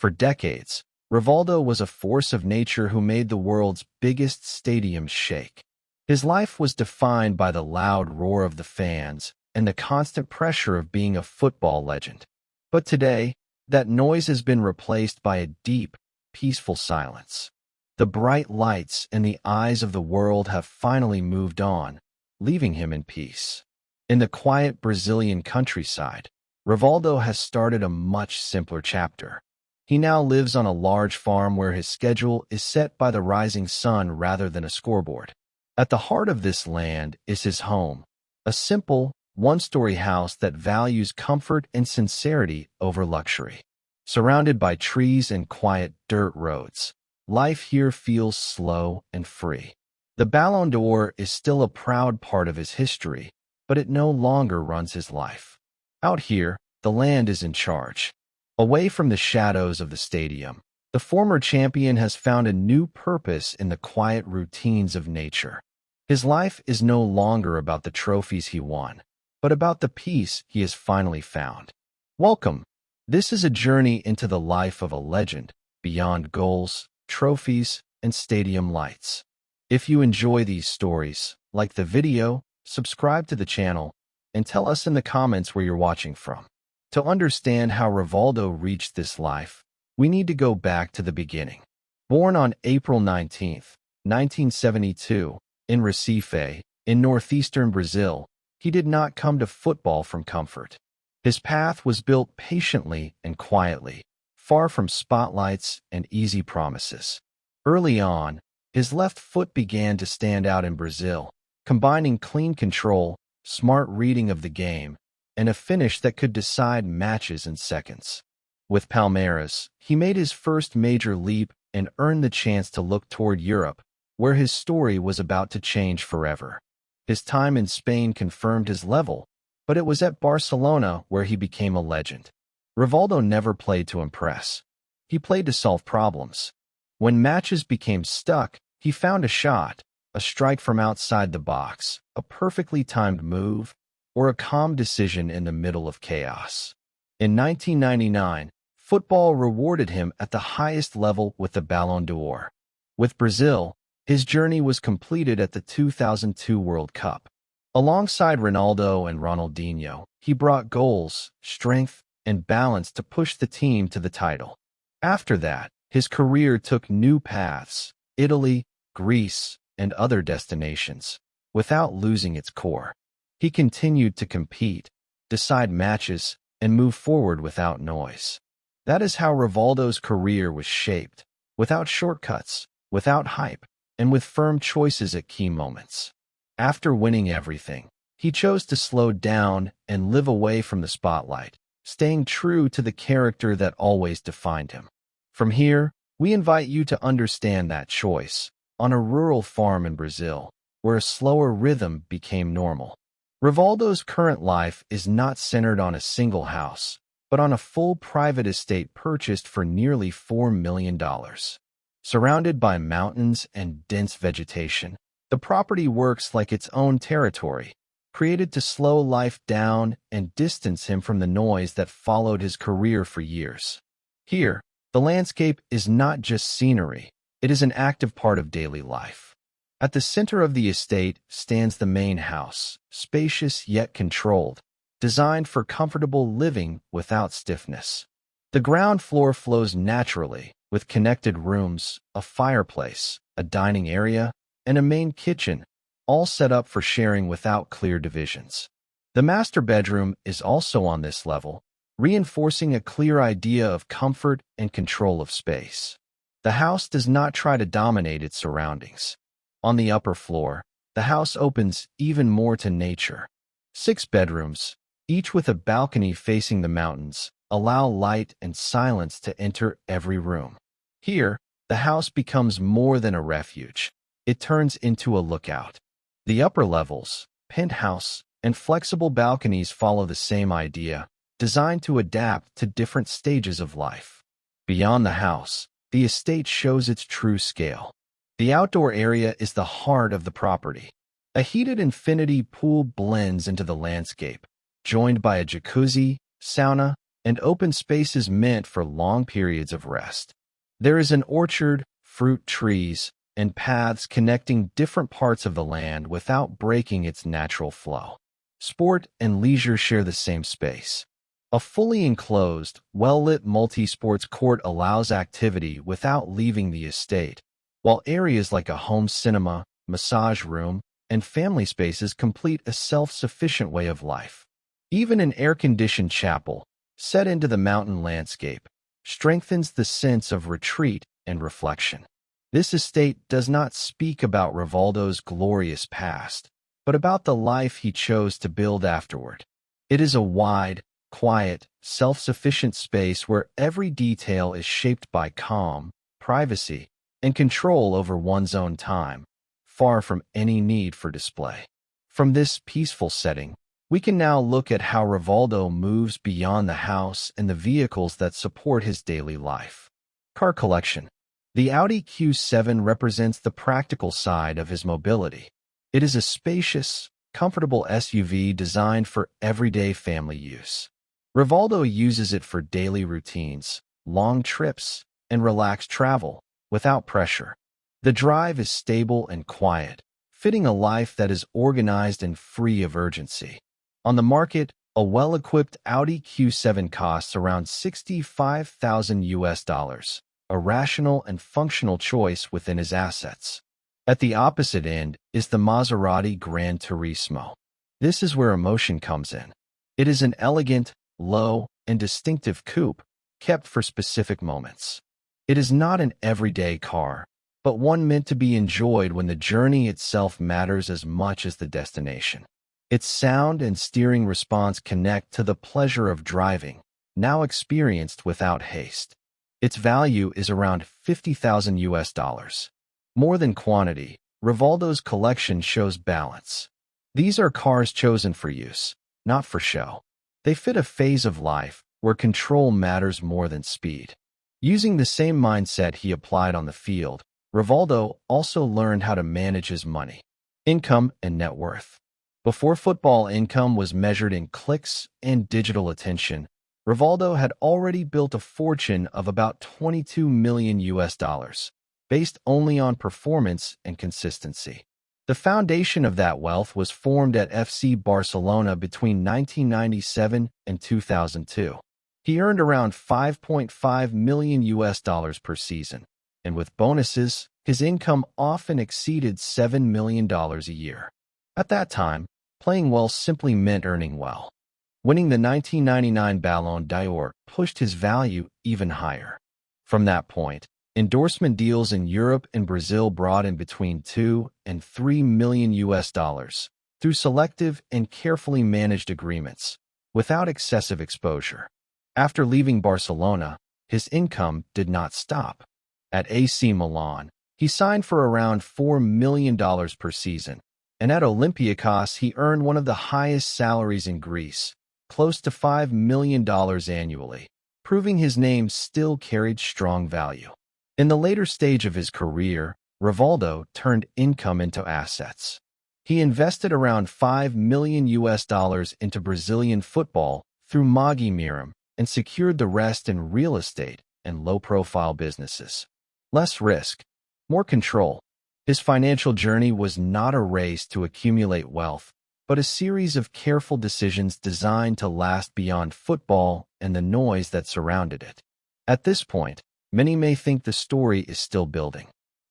For decades, Rivaldo was a force of nature who made the world's biggest stadiums shake. His life was defined by the loud roar of the fans and the constant pressure of being a football legend. But today, that noise has been replaced by a deep, peaceful silence. The bright lights and the eyes of the world have finally moved on, leaving him in peace. In the quiet Brazilian countryside, Rivaldo has started a much simpler chapter. He now lives on a large farm where his schedule is set by the rising sun rather than a scoreboard. At the heart of this land is his home, a simple, one-story house that values comfort and sincerity over luxury. Surrounded by trees and quiet dirt roads, life here feels slow and free. The Ballon d'Or is still a proud part of his history, but it no longer runs his life. Out here, the land is in charge. Away from the shadows of the stadium, the former champion has found a new purpose in the quiet routines of nature. His life is no longer about the trophies he won, but about the peace he has finally found. Welcome. This is a journey into the life of a legend, beyond goals, trophies, and stadium lights. If you enjoy these stories, like the video, subscribe to the channel, and tell us in the comments where you're watching from. To understand how Rivaldo reached this life, we need to go back to the beginning. Born on April 19, 1972, in Recife, in northeastern Brazil, he did not come to football from comfort. His path was built patiently and quietly, far from spotlights and easy promises. Early on, his left foot began to stand out in Brazil, combining clean control, smart reading of the game, and a finish that could decide matches in seconds. With Palmeiras, he made his first major leap and earned the chance to look toward Europe, where his story was about to change forever. His time in Spain confirmed his level, but it was at Barcelona where he became a legend. Rivaldo never played to impress. He played to solve problems. When matches became stuck, he found a shot, a strike from outside the box, a perfectly timed move, or a calm decision in the middle of chaos. In 1999, football rewarded him at the highest level with the Ballon d'Or. With Brazil, his journey was completed at the 2002 World Cup. Alongside Ronaldo and Ronaldinho, he brought goals, strength, and balance to push the team to the title. After that, his career took new paths, Italy, Greece, and other destinations, without losing its core. He continued to compete, decide matches, and move forward without noise. That is how Rivaldo's career was shaped, without shortcuts, without hype, and with firm choices at key moments. After winning everything, he chose to slow down and live away from the spotlight, staying true to the character that always defined him. From here, we invite you to understand that choice, on a rural farm in Brazil, where a slower rhythm became normal. Rivaldo's current life is not centered on a single house, but on a full private estate purchased for nearly $4 million. Surrounded by mountains and dense vegetation, the property works like its own territory, created to slow life down and distance him from the noise that followed his career for years. Here, the landscape is not just scenery, it is an active part of daily life. At the center of the estate stands the main house, spacious yet controlled, designed for comfortable living without stiffness. The ground floor flows naturally, with connected rooms, a fireplace, a dining area, and a main kitchen, all set up for sharing without clear divisions. The master bedroom is also on this level, reinforcing a clear idea of comfort and control of space. The house does not try to dominate its surroundings. On the upper floor, the house opens even more to nature. 6 bedrooms, each with a balcony facing the mountains, allow light and silence to enter every room. Here, the house becomes more than a refuge. It turns into a lookout. The upper levels, penthouse, and flexible balconies follow the same idea, designed to adapt to different stages of life. Beyond the house, the estate shows its true scale. The outdoor area is the heart of the property. A heated infinity pool blends into the landscape, joined by a jacuzzi, sauna, and open spaces meant for long periods of rest. There is an orchard, fruit trees, and paths connecting different parts of the land without breaking its natural flow. Sport and leisure share the same space. A fully enclosed, well-lit multi-sports court allows activity without leaving the estate, while areas like a home cinema, massage room, and family spaces complete a self-sufficient way of life. Even an air-conditioned chapel, set into the mountain landscape, strengthens the sense of retreat and reflection. This estate does not speak about Rivaldo's glorious past, but about the life he chose to build afterward. It is a wide, quiet, self-sufficient space where every detail is shaped by calm, privacy, and control over one's own time, far from any need for display. From this peaceful setting, we can now look at how Rivaldo moves beyond the house and the vehicles that support his daily life. Car collection. The Audi Q7 represents the practical side of his mobility. It is a spacious, comfortable SUV designed for everyday family use. Rivaldo uses it for daily routines, long trips, and relaxed travel, without pressure. The drive is stable and quiet, fitting a life that is organized and free of urgency. On the market, a well-equipped Audi Q7 costs around $65,000, a rational and functional choice within his assets. At the opposite end is the Maserati Gran Turismo. This is where emotion comes in. It is an elegant, low, and distinctive coupe, kept for specific moments. It is not an everyday car, but one meant to be enjoyed when the journey itself matters as much as the destination. Its sound and steering response connect to the pleasure of driving, now experienced without haste. Its value is around $50,000. More than quantity, Rivaldo's collection shows balance. These are cars chosen for use, not for show. They fit a phase of life where control matters more than speed. Using the same mindset he applied on the field, Rivaldo also learned how to manage his money, income, and net worth. Before football income was measured in clicks and digital attention, Rivaldo had already built a fortune of about $22 million, based only on performance and consistency. The foundation of that wealth was formed at FC Barcelona between 1997 and 2002. He earned around $5.5 million per season, and with bonuses, his income often exceeded $7 million a year. At that time, playing well simply meant earning well. Winning the 1999 Ballon d'Or pushed his value even higher. From that point, endorsement deals in Europe and Brazil brought in between $2 and $3 million through selective and carefully managed agreements, without excessive exposure. After leaving Barcelona, his income did not stop. At AC Milan, he signed for around $4 million per season, and at Olympiacos he earned one of the highest salaries in Greece, close to $5 million annually, proving his name still carried strong value. In the later stage of his career, Rivaldo turned income into assets. He invested around $5 million into Brazilian football through Magi Miram and secured the rest in real estate and low-profile businesses. Less risk, more control. His financial journey was not a race to accumulate wealth, but a series of careful decisions designed to last beyond football and the noise that surrounded it. At this point, many may think the story is still building.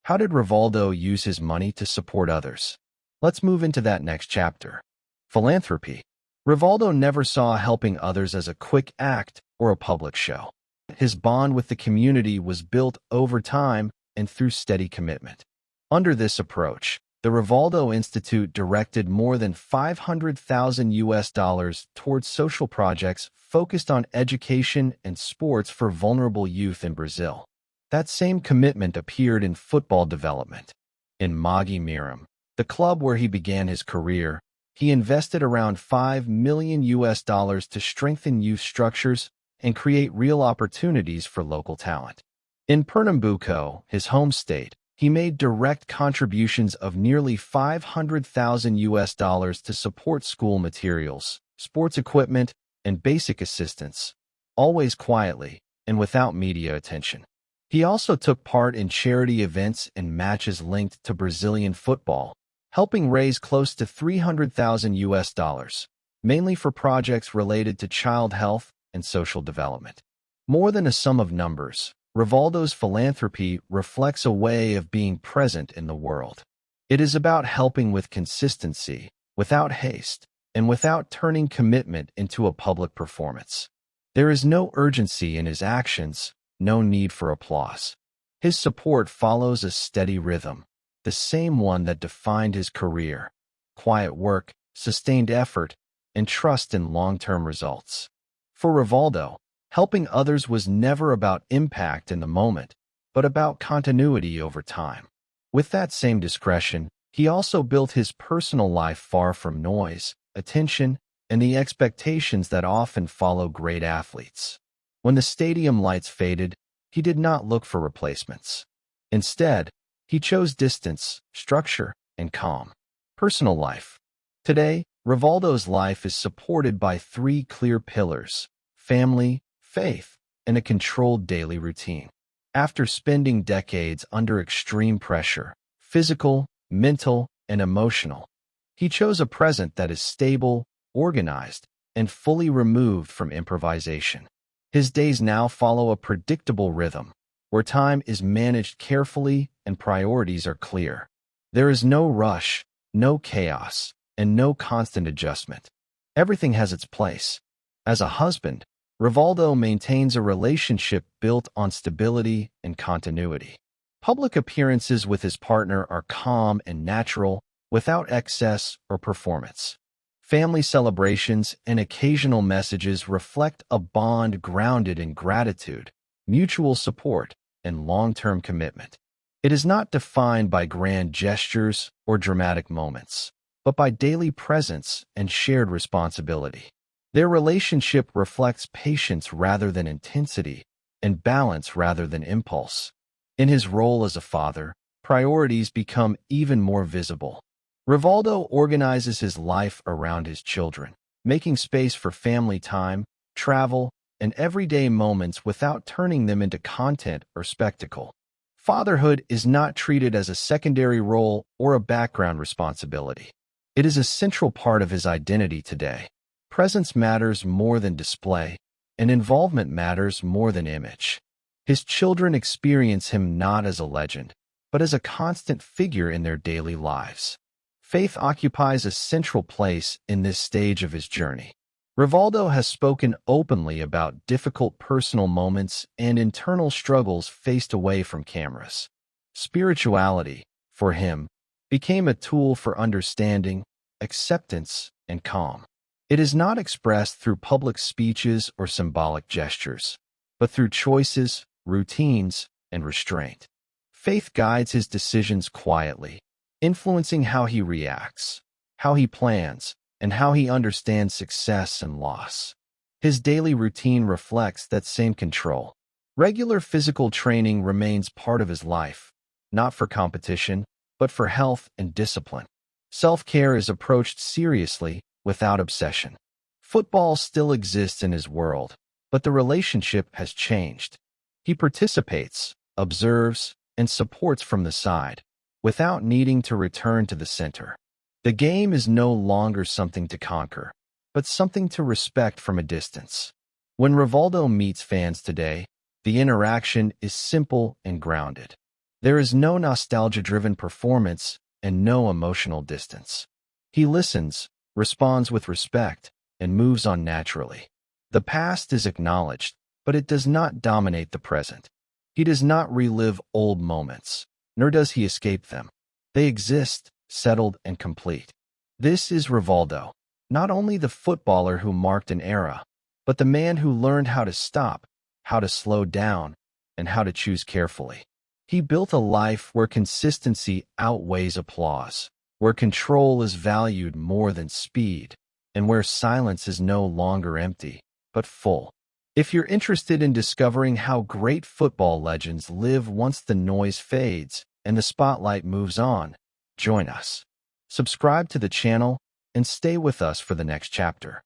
How did Rivaldo use his money to support others? Let's move into that next chapter. Philanthropy. Rivaldo never saw helping others as a quick act or a public show. His bond with the community was built over time and through steady commitment. Under this approach, the Rivaldo Institute directed more than $500,000 towards social projects focused on education and sports for vulnerable youth in Brazil. That same commitment appeared in football development. In Magi Miram, the club where he began his career, he invested around $5 million to strengthen youth structures and create real opportunities for local talent. In Pernambuco, his home state, he made direct contributions of nearly $500,000 to support school materials, sports equipment, and basic assistance, always quietly and without media attention. He also took part in charity events and matches linked to Brazilian football, helping raise close to $300,000, mainly for projects related to child health and social development. More than a sum of numbers, Rivaldo's philanthropy reflects a way of being present in the world. It is about helping with consistency, without haste, and without turning commitment into a public performance. There is no urgency in his actions, no need for applause. His support follows a steady rhythm, the same one that defined his career: quiet work, sustained effort, and trust in long-term results. For Rivaldo, helping others was never about impact in the moment, but about continuity over time. With that same discretion, he also built his personal life far from noise, attention, and the expectations that often follow great athletes. When the stadium lights faded, he did not look for replacements. Instead, he chose distance, structure, and calm. Personal life. Today, Rivaldo's life is supported by three clear pillars: family, faith, and a controlled daily routine. After spending decades under extreme pressure, physical, mental, and emotional, he chose a present that is stable, organized, and fully removed from improvisation. His days now follow a predictable rhythm, where time is managed carefully and priorities are clear. There is no rush, no chaos, and no constant adjustment. Everything has its place. As a husband, Rivaldo maintains a relationship built on stability and continuity. Public appearances with his partner are calm and natural, without excess or performance. Family celebrations and occasional messages reflect a bond grounded in gratitude, mutual support, and long-term commitment. It is not defined by grand gestures or dramatic moments, but by daily presence and shared responsibility. Their relationship reflects patience rather than intensity, and balance rather than impulse. In his role as a father, priorities become even more visible. Rivaldo organizes his life around his children, making space for family time, travel, and everyday moments without turning them into content or spectacle. Fatherhood is not treated as a secondary role or a background responsibility. It is a central part of his identity today. Presence matters more than display, and involvement matters more than image. His children experience him not as a legend, but as a constant figure in their daily lives. Faith occupies a central place in this stage of his journey. Rivaldo has spoken openly about difficult personal moments and internal struggles faced away from cameras. Spirituality, for him, became a tool for understanding, acceptance, and calm. It is not expressed through public speeches or symbolic gestures, but through choices, routines, and restraint. Faith guides his decisions quietly, influencing how he reacts, how he plans, and how he understands success and loss. His daily routine reflects that same control. Regular physical training remains part of his life, not for competition, but for health and discipline. Self-care is approached seriously, without obsession. Football still exists in his world, but the relationship has changed. He participates, observes, and supports from the side, without needing to return to the center. The game is no longer something to conquer, but something to respect from a distance. When Rivaldo meets fans today, the interaction is simple and grounded. There is no nostalgia-driven performance and no emotional distance. He listens, responds with respect, and moves on naturally. The past is acknowledged, but it does not dominate the present. He does not relive old moments, nor does he escape them. They exist, settled and complete. This is Rivaldo, not only the footballer who marked an era, but the man who learned how to stop, how to slow down, and how to choose carefully. He built a life where consistency outweighs applause, where control is valued more than speed, and where silence is no longer empty, but full. If you're interested in discovering how great football legends live once the noise fades and the spotlight moves on, join us. Subscribe to the channel and stay with us for the next chapter.